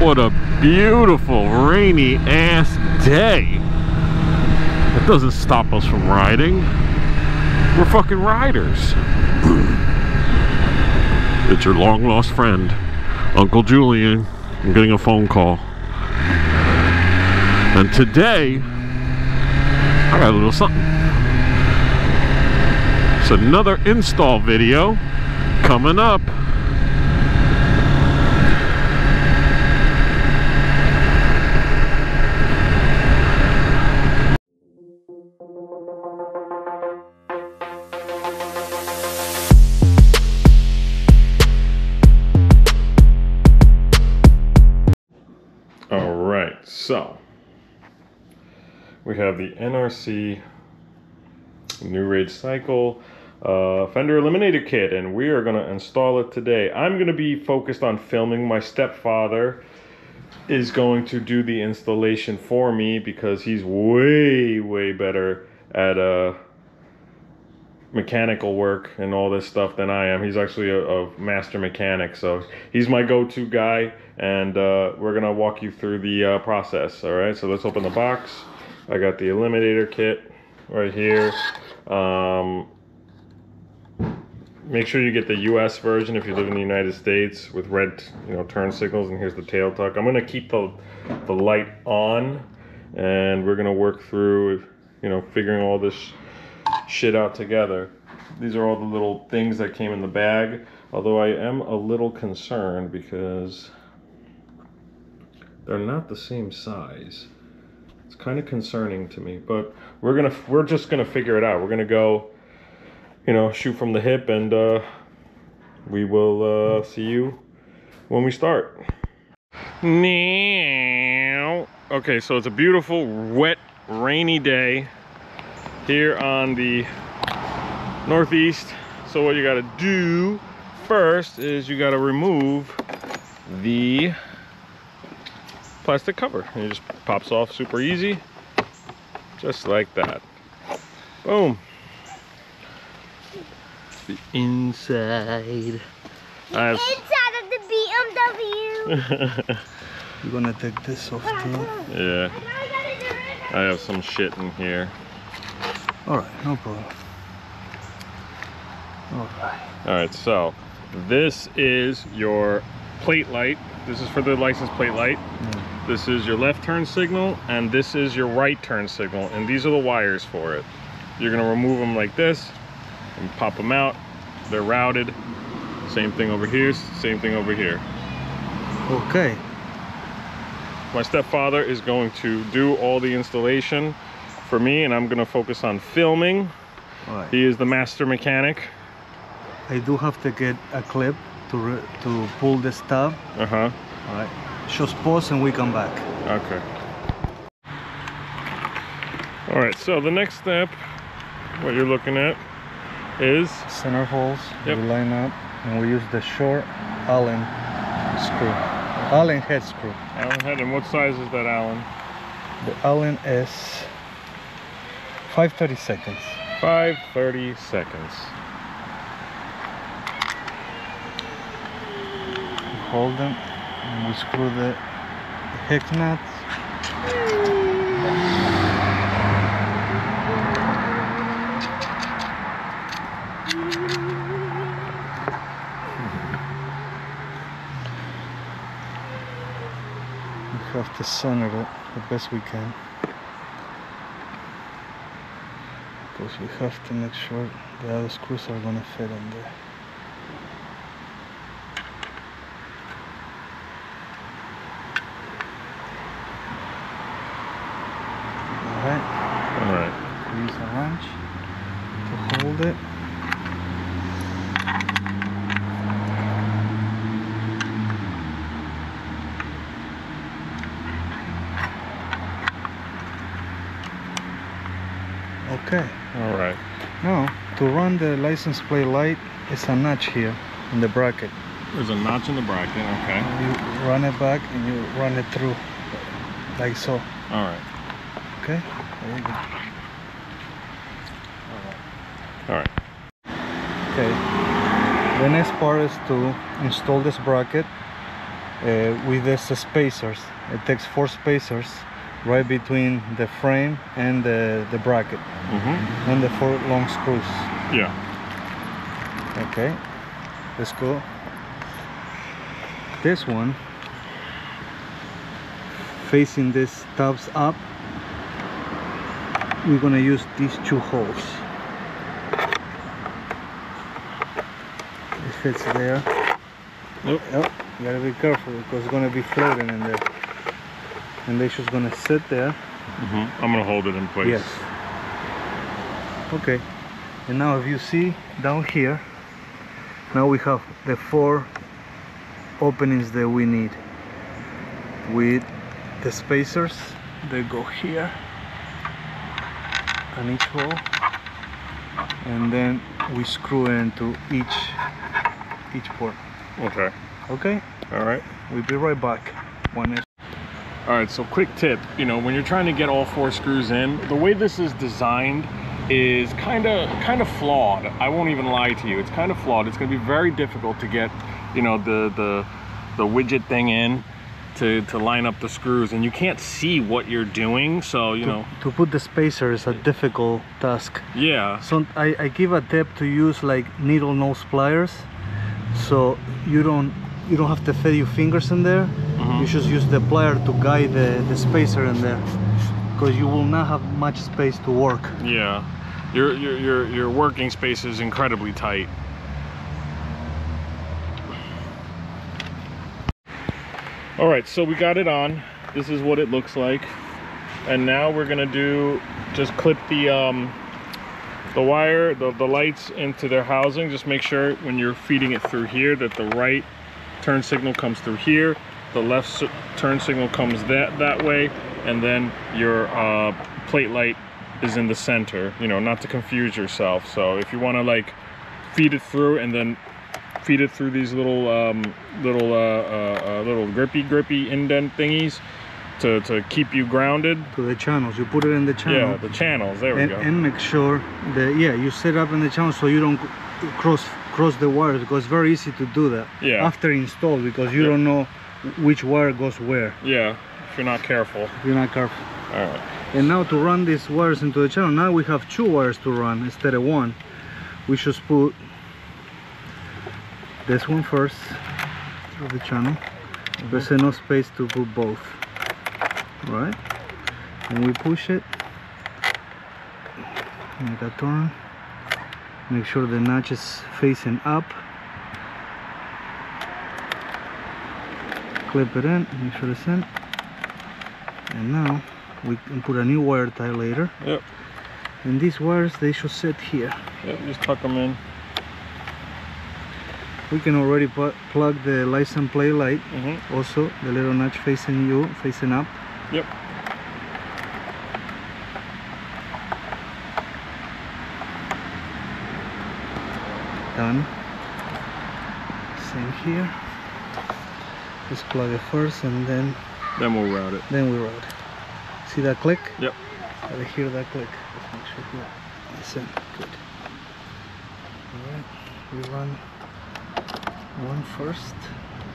What a beautiful rainy ass day. It doesn't stop us from riding. We're fucking riders. It's your long lost friend, Uncle Julian. I'm getting a phone call. And today, I got a little something. It's another install video coming up. Alright, so we have the NRC New Rage Cycle fender eliminator kit, and we are going to install it today. I'm going to be focused on filming. My stepfather is going to do the installation for me because he's way better at mechanical work and all this stuff than I am. He's actually a master mechanic, so he's my go-to guy, and we're gonna walk you through the process. All right, so let's open the box. I got the eliminator kit right here. Make sure you get the US version if you live in the United States, with red, turn signals. And here's the tail tuck. I'm gonna keep the light on, and we're gonna work through figuring all this shit out together. These are all the little things that came in the bag, although I am a little concerned because they're not the same size. It's kind of concerning to me, but we're just gonna figure it out. We're gonna go shoot from the hip, and we will see you when we start. Now, okay, so it's a beautiful wet rainy day here on the Northeast. So what you got to do first is you got to remove the plastic cover, and it just pops off super easy, just like that. Boom. The inside. Inside of the BMW. You're gonna take this off too? Yeah. I have some shit in here. Alright, no problem. Alright, so this is your plate light. This is for the license plate light. This is your left turn signal, and this is your right turn signal, and these are the wires for it. You're gonna remove them like this and pop them out. They're routed. Same thing over here, same thing over here. Okay. My stepfather is going to do all the installation for me, and I'm going to focus on filming. Right. He is the master mechanic. I do have to get a clip to pull the stub. Uh-huh. All right. Just pause and we come back. Okay. All right, so the next step, what you're looking at is center holes. Yep. We line up, and we use the short Allen screw. Allen head screw. Allen head, and what size is that Allen? The Allen is 5/32. 5/32. Hold them, and we screw the hex nuts. We have to center it the best we can, because we have to make sure the other screws are going to fit in there. Alright, we use a wrench to hold it. Okay. All right. Now, to run the license plate light, it's a notch here in the bracket. There's a notch in the bracket, okay. You run it back and you run it through, like so. All right. Okay? There you go. All right. Okay. The next part is to install this bracket. with the spacers. It takes 4 spacers right between the frame and the bracket, and the 4 long screws. Yeah. Okay, let's go. This one facing these tabs up, we're gonna use these 2 holes. It fits there. Yep. Yep. You gotta be careful because it's gonna be floating in there, and they're just gonna sit there. I'm gonna hold it in place. Yes. Okay. And now, if you see down here, now we have the 4 openings that we need with the spacers. They go here on each hole, and then we screw into each port. Okay. Okay. All right. We'll be right back. All right, so quick tip, you know, when you're trying to get all 4 screws in, the way this is designed is kind of flawed. I won't even lie to you. It's kind of flawed. It's going to be very difficult to get, you know, the widget thing in to line up the screws, and you can't see what you're doing, so you know, to put the spacer is a difficult task. Yeah. So I give a tip to use like needle nose pliers, so you don't have to fit your fingers in there. You just use the plier to guide the spacer in there, because you will not have much space to work. Yeah, your working space is incredibly tight. All right, so we got it on. This is what it looks like, and now we're gonna just clip the wire, the lights into their housing. Just make sure when you're feeding it through here that the right turn signal comes through here, the left turn signal comes that way, and then your plate light is in the center, you know, not to confuse yourself. So if you want to like feed it through and then feed it through these little grippy indent thingies to keep you grounded. To the channels, you put it in the channel. Yeah, the channels, there we go. And make sure that, yeah, you set up in the channel so you don't cross the wires, because it's very easy to do that after install, because you don't know which wire goes where. Yeah, if you're not careful. If you're not careful. All right. And now to run these wires into the channel, now we have 2 wires to run instead of 1. We just put this one first through the channel. There's enough space to put both. Right? And we push it. Make a turn. Make sure the notch is facing up. Clip it in, make sure it's in. And now we can put a new wire tie later. Yep. And these wires, they should sit here. Yep, just tuck them in. We can already plug the license plate light. Also, the little notch facing up. Yep. Done. Same here. Just plug it first, and then we'll route it. Then we route it. See that click? Yep. I hear that click. Let's make sure here. That's it. Good. Alright. We run one first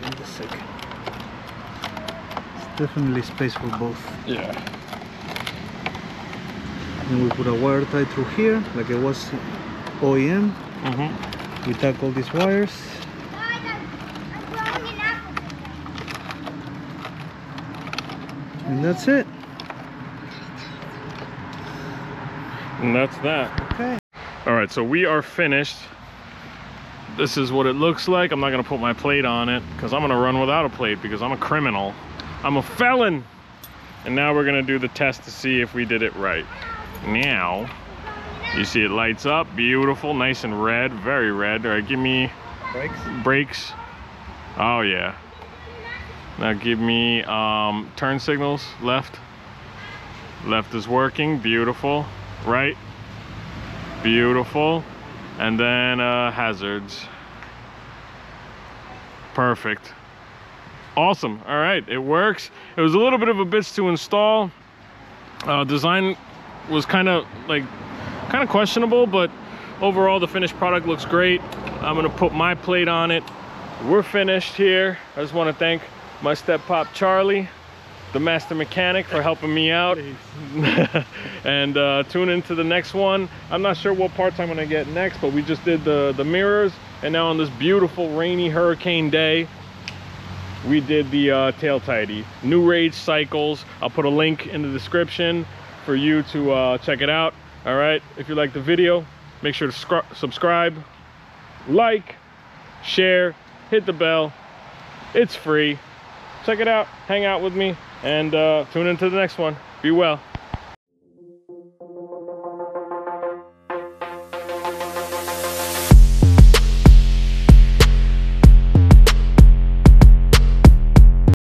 and the second. It's definitely space for both. Yeah. And we put a wire tie through here, like it was OEM. We tuck all these wires. And that's it. And that's that. Okay. All right, so we are finished. This is what it looks like. I'm not gonna put my plate on it because I'm gonna run without a plate because I'm a criminal. I'm a felon. And now we're gonna do the test to see if we did it right. Now, you see it lights up, beautiful, nice and red, very red. All right, give me brakes. Oh yeah. Now give me turn signals, left. Left is working, beautiful. Right, beautiful. And then hazards. Perfect. Awesome. All right, it works. It was a little bit of a bitch to install. Design was kind of questionable, but overall the finished product looks great. I'm gonna put my plate on it. We're finished here. I just want to thank my step pop Charlie, the master mechanic, for helping me out. And tune into the next one. I'm not sure what parts I'm gonna get next, but we just did the mirrors, and now on this beautiful rainy hurricane day, we did the tail tidy. New Rage Cycles. I'll put a link in the description for you to check it out. All right, if you like the video, make sure to subscribe, like, share, hit the bell. It's free. Check it out, hang out with me, and tune into the next one. Be well.